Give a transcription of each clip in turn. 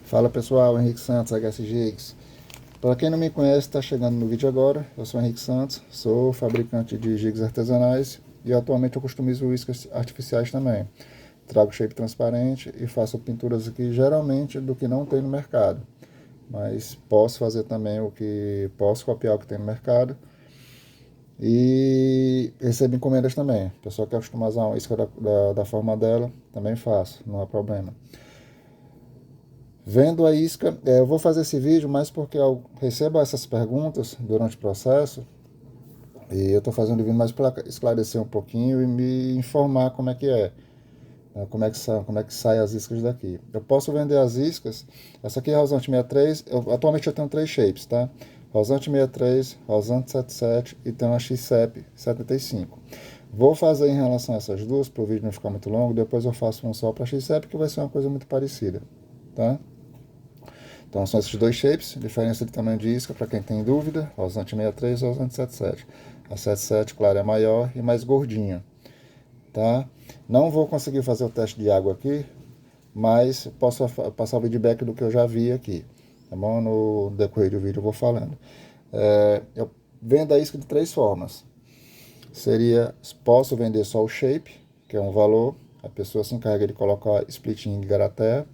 Fala pessoal, Henrique Santos, HS Jigs. Para quem não me conhece, está chegando no vídeo agora. Eu sou Henrique Santos, sou fabricante de jigs artesanais e atualmente eu customizo iscas artificiais também. Trago shape transparente e faço pinturas aqui geralmente do que não tem no mercado. Mas posso fazer também posso copiar o que tem no mercado. E recebo encomendas também. A pessoa quer customizar uma isca da forma dela, também faço, não há problema. Vendo a isca, eu vou fazer esse vídeo mais porque eu recebo essas perguntas durante o processo e eu estou fazendo o vídeo mais para esclarecer um pouquinho e me informar como é que é, né, como é que sai as iscas daqui. Eu posso vender as iscas, essa aqui é a Rosante 63, atualmente eu tenho 3 shapes, tá? Rosante 63, Rosante 77 e tem uma X-Cep 75. Vou fazer em relação a essas duas, para o vídeo não ficar muito longo, depois eu faço um só para X-Cep que vai ser uma coisa muito parecida, tá? Então são esses dois shapes, diferença de tamanho de isca para quem tem dúvida, Rosante 63 e Rosante 77. A 77, claro, é maior e mais gordinha, tá? Não vou conseguir fazer o teste de água aqui, mas posso passar o feedback do que eu já vi aqui, tá bom? No decorrer do vídeo eu vou falando. Eu vendo a isca de 3 formas. Posso vender só o shape, que é um valor, a pessoa se encarrega de colocar splitting de garateia.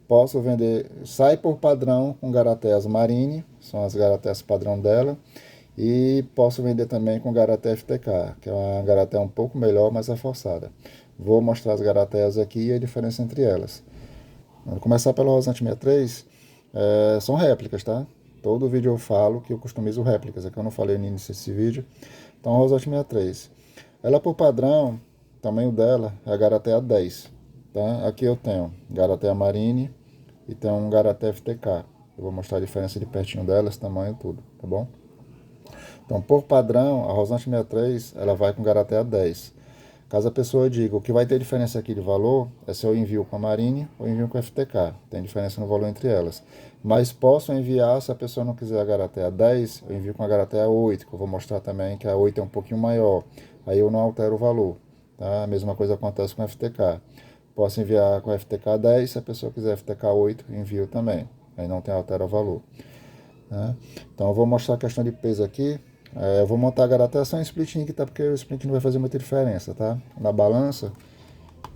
Posso vender, sai por padrão com garateias Marine, são as garateias padrão dela. E posso vender também com garateia FTK, que é uma garateia um pouco melhor, mais reforçada. Vou mostrar as garateias aqui e a diferença entre elas. Vamos começar pela Rosante 63, são réplicas, tá? Todo vídeo eu falo que eu customizo réplicas, aqui eu não falei no início desse vídeo. Então, a Rosante 63. Ela por padrão, o tamanho dela é a garateia 10, tá? Aqui eu tenho garateia Marine e tem um garateia FTK. Eu vou mostrar a diferença de pertinho delas, tamanho e tudo, tá bom? Então, por padrão, a Rosante 63, ela vai com garateia 10. Caso a pessoa diga, o que vai ter diferença aqui de valor é se eu envio com a Marine ou envio com a FTK. Tem diferença no valor entre elas. Mas posso enviar, se a pessoa não quiser a garateia 10, eu envio com a garateia 8, que eu vou mostrar também que a 8 é um pouquinho maior. Aí eu não altero o valor, tá? A mesma coisa acontece com a FTK. Posso enviar com a FTK 10, se a pessoa quiser FTK 8, envio também. Aí não tem altera o valor, né? Então eu vou mostrar a questão de peso aqui. Eu vou montar a garateia só em splitting aqui, tá? Porque o splitting não vai fazer muita diferença, tá? Na balança,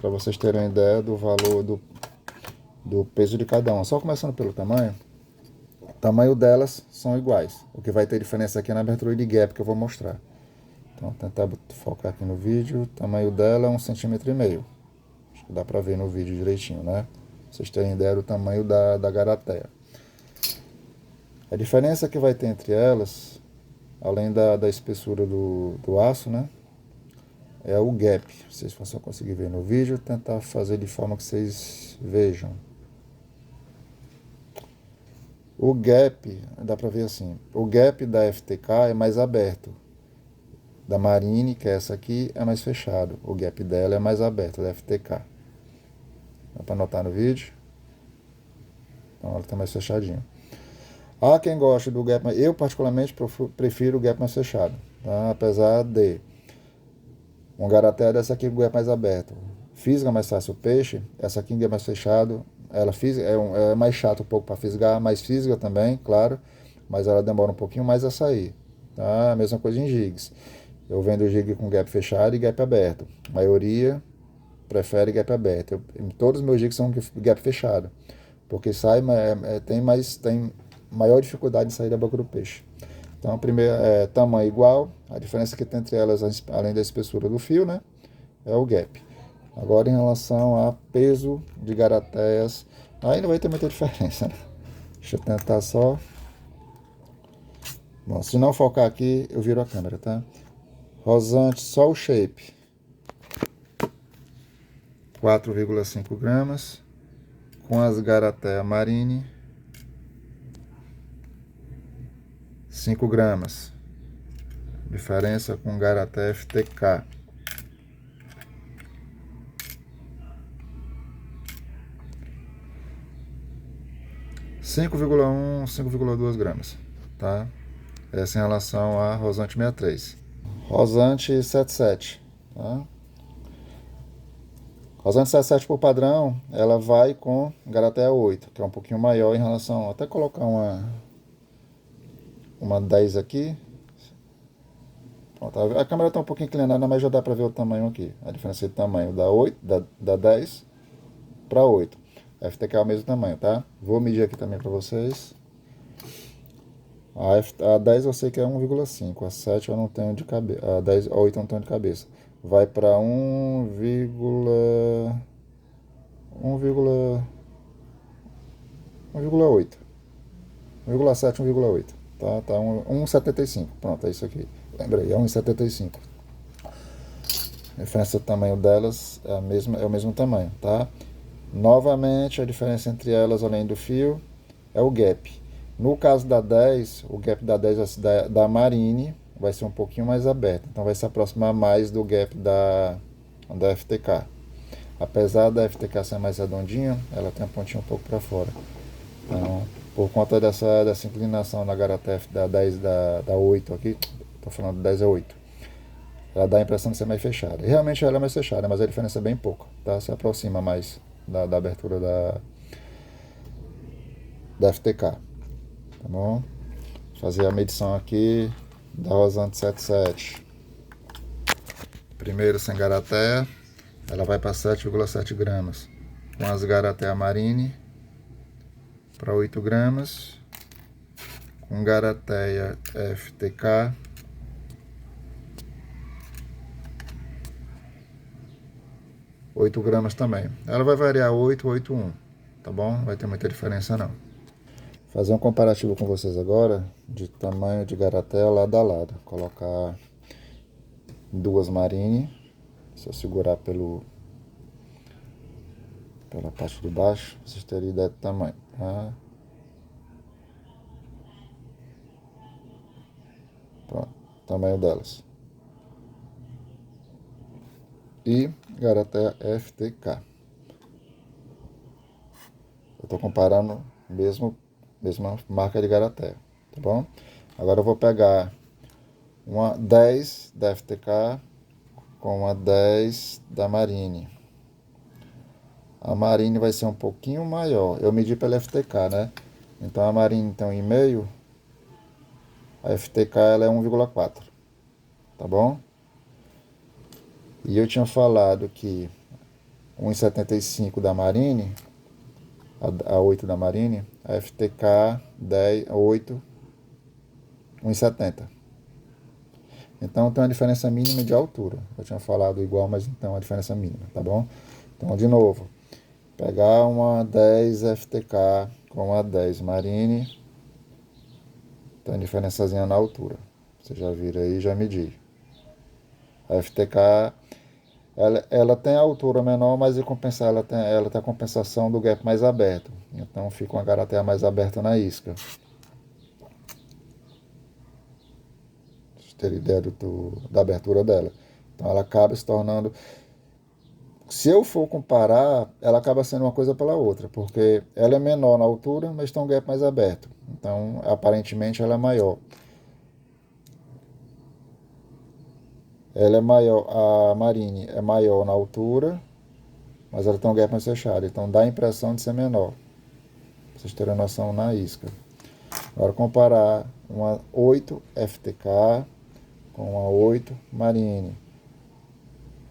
para vocês terem uma ideia do valor do peso de cada uma. Só começando pelo tamanho. O tamanho delas são iguais. O que vai ter diferença aqui é na abertura de gap que eu vou mostrar. Então, vou tentar focar aqui no vídeo. O tamanho dela é 1,5 cm. Acho que dá pra ver no vídeo direitinho, né? Pra vocês terem ideia do tamanho da garateia. A diferença que vai ter entre elas, além da espessura do aço, né? É o gap. Vocês vão conseguir ver no vídeo, tentar fazer de forma que vocês vejam. O gap, dá pra ver assim, o gap da FTK é mais aberto. Da Marine, que é essa aqui, é mais fechado. O gap dela é mais aberto, da FTK. Dá pra notar no vídeo? Então ela tá mais fechadinha. Há quem goste do gap, eu particularmente prefiro o gap mais fechado, tá? Apesar de uma garateia dessa aqui com o gap mais aberto, fisga mais fácil o peixe, essa aqui com o gap mais fechado, ela é mais chato um pouco para fisgar, mais fisga também, claro, mas ela demora um pouquinho mais a sair, tá? A mesma coisa em jigs. Eu vendo jig com gap fechado e gap aberto. A maioria prefere gap aberto. Todos os meus jigs são gap fechado, porque sai, tem maior dificuldade de sair da boca do peixe. Então, a primeira tamanho igual, a diferença que tem entre elas, além da espessura do fio, né, é o gap. Agora, em relação a peso de garateias, aí não vai ter muita diferença, né? Deixa eu tentar só. Bom, se não focar aqui, eu viro a câmera, tá? Rosante, só o shape, 4,5 gramas, com as garateia Marine, 5 gramas. Diferença com garateia FTK. 5,1, 5,2 gramas, tá? Essa em relação a Rosante 63. Rosante 77, tá? Rosante 77 por padrão, ela vai com garateia 8, que é um pouquinho maior em relação... Até colocar uma 10 aqui. Pronto, a câmera está um pouquinho inclinada, mas já dá para ver o tamanho aqui. A diferença de tamanho da 8, da 10 para 8. A FTK é o mesmo tamanho, tá? Vou medir aqui também para vocês. A 10 eu sei que é 1,5. A 7 eu não tenho de cabeça. A 8 eu não tenho de cabeça. Vai para 1,8. 1,7, 1,8. Tá, 1,75. Pronto, é isso aqui. Lembrei, é 1,75. A diferença do tamanho delas é o mesmo tamanho, tá? Novamente, a diferença entre elas, além do fio, é o gap. No caso da 10, o gap da 10 da Marine vai ser um pouquinho mais aberto. Então vai se aproximar mais do gap da FTK. Apesar da FTK ser mais redondinha, ela tem a pontinha um pouco para fora. Então, por conta dessa inclinação na garateia da 10 da 8 aqui, estou falando de 10 a 8, ela dá a impressão de ser mais fechada. E realmente ela é mais fechada, mas a diferença é bem pouca, tá? Se aproxima mais da abertura da FTK, tá bom? Vou fazer a medição aqui da Rosante 77. Primeiro sem garateia, ela vai para 7,7 gramas. Com as garateia Marine, para 8 gramas. Com garateia FTK, 8 gramas também. Ela vai variar 8, 8, 1, tá bom? Não vai ter muita diferença não. Fazer um comparativo com vocês agora de tamanho de garateia lado a lado. Colocar duas Marine, se eu segurar pela parte de baixo, vocês terem ideia do tamanho, tá? Pronto, tamanho delas. E garateia FTK. Eu estou comparando mesma marca de garateia, tá bom? Agora eu vou pegar uma 10 da FTK com uma 10 da Marine. A Marine vai ser um pouquinho maior. Eu medi pela FTK, né? Então a Marine tem 1,5. A FTK ela é 1,4. Tá bom? E eu tinha falado que 1,75 da Marine, a 8 da Marine, a FTK 10, 8, 1,70. Então tem uma diferença mínima de altura. Eu tinha falado igual, mas então a diferença mínima, tá bom? Então de novo, pegar uma 10 FTK com uma 10 Marine, tem uma diferençazinha na altura. Você já viram aí, já medi. A FTK, ela tem a altura menor, mas em compensar, ela tem a compensação do gap mais aberto. Então fica uma garateia mais aberta na isca. Pra vocês terem ideia da abertura dela. Então ela acaba se tornando... Se eu for comparar, ela acaba sendo uma coisa pela outra, porque ela é menor na altura, mas tem um gap mais aberto. Então, aparentemente, ela é maior. Ela é maior, a Marine é maior na altura, mas ela tem um gap mais fechado. Então, dá a impressão de ser menor. Pra vocês terem noção na isca. Agora, comparar uma 8 FTK com uma 8 Marine.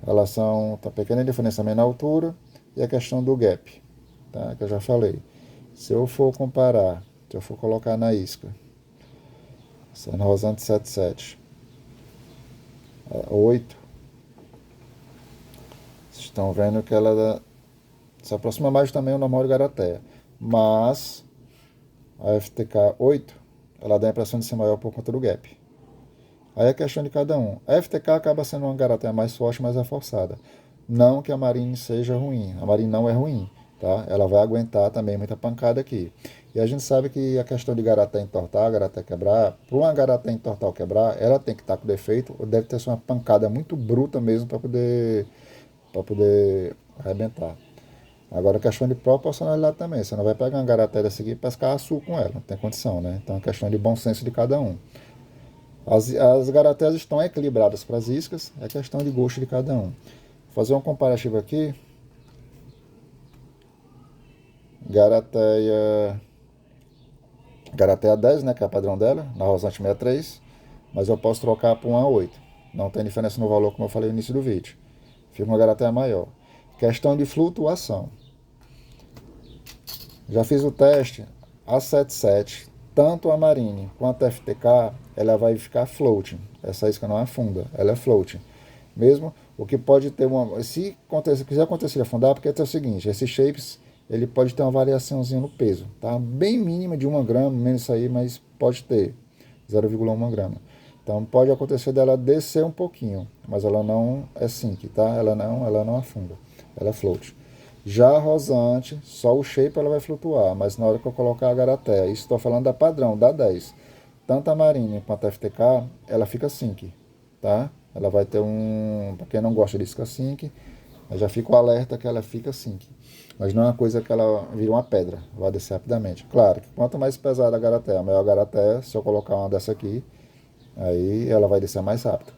Elas são, tá pequena diferença também na altura e a questão do gap, tá? Que eu já falei. Se eu for comparar, se eu for colocar na isca, essa Rosante 77, 8, vocês estão vendo que ela se aproxima mais também do normal de garateia, mas a FTK 8, ela dá a impressão de ser maior por conta do gap. Aí é questão de cada um. A FTK acaba sendo uma garateia mais forte, mais reforçada. Não que a Marine seja ruim. A Marine não é ruim, tá? Ela vai aguentar também muita pancada aqui. E a gente sabe que a questão de garateia entortar, garateia quebrar, para uma garateia entortar ou quebrar, ela tem que estar com defeito, ou deve ter uma pancada muito bruta mesmo para poder arrebentar. Agora, a questão de proporcionalidade também. Você não vai pegar uma garateia dessa aqui e pescar açúcar com ela. Não tem condição, né? Então, é questão de bom senso de cada um. As garateias estão equilibradas para as iscas, é questão de gosto de cada um. Vou fazer um comparativo aqui Garateia 10, né, que é a padrão dela, na Rosante 63, mas eu posso trocar por uma 8. Não tem diferença no valor, como eu falei no início do vídeo. Fica uma garateia maior. Questão de flutuação. Já fiz o teste, a 77, tanto a Marine quanto a FTK, ela vai ficar floating. Essa isca não afunda, ela é floating. Mesmo o que pode ter uma... Se quiser acontecer de afundar, porque é o seguinte, esses shapes, ele pode ter uma variaçãozinha no peso, tá? Bem mínima de 1 grama, menos isso aí, mas pode ter 0,1 grama. Então pode acontecer dela descer um pouquinho, mas ela não é sink, tá? Ela não afunda, ela é float. Já a rosante, só o shape ela vai flutuar, mas na hora que eu colocar a garateia, isso estou falando da padrão, da 10. Tanto a Marine quanto a FTK, ela fica sink, tá? Ela vai ter para quem não gosta de isca sink, já fica o alerta que ela fica sink. Mas não é uma coisa que ela vira uma pedra, vai descer rapidamente. Claro que quanto mais pesada a garateia, maior a garateia, se eu colocar uma dessa aqui, aí ela vai descer mais rápido.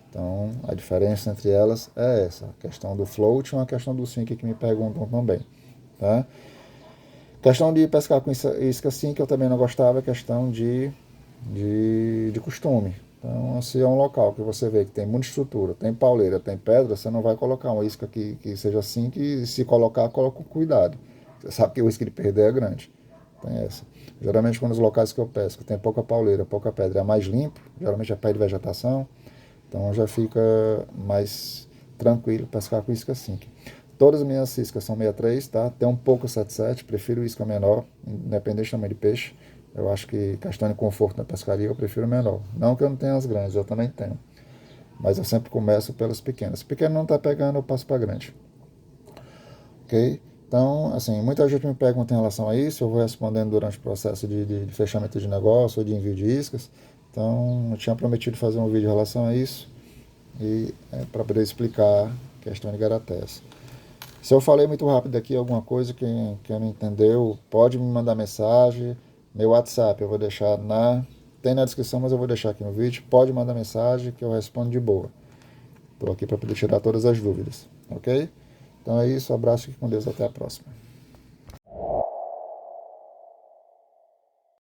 Então, a diferença entre elas é essa, a questão do float e uma questão do sink que me perguntam também, tá? Questão de pescar com isca sink eu também não gostava, é questão de costume. Então, se é um local que você vê que tem muita estrutura, tem pauleira, tem pedra, você não vai colocar uma isca que seja assim, que se coloca com cuidado. Você sabe que o risco de perder é grande. Tem essa. Geralmente, quando os locais que eu pesco tem pouca pauleira, pouca pedra, é mais limpo, geralmente é pé de vegetação, então já fica mais tranquilo pescar com isca sink. Todas as minhas iscas são 63, tá? Tem um pouco 77, prefiro isca menor, independente do tamanho de peixe. Eu acho que questão de conforto na pescaria eu prefiro menor. Não que eu não tenha as grandes, eu também tenho. Mas eu sempre começo pelas pequenas. Se pequeno não tá pegando, eu passo para grande. Ok? Então, assim, muita gente me pergunta em relação a isso, eu vou respondendo durante o processo de fechamento de negócio ou de envio de iscas. Então, eu tinha prometido fazer um vídeo em relação a isso e para poder explicar a questão de garatés. Se eu falei muito rápido aqui alguma coisa que não entendeu, pode me mandar mensagem. Meu WhatsApp eu vou deixar tem na descrição, mas eu vou deixar aqui no vídeo. Pode mandar mensagem que eu respondo de boa. Estou aqui para poder tirar todas as dúvidas, ok? Então é isso, abraço e com Deus, até a próxima.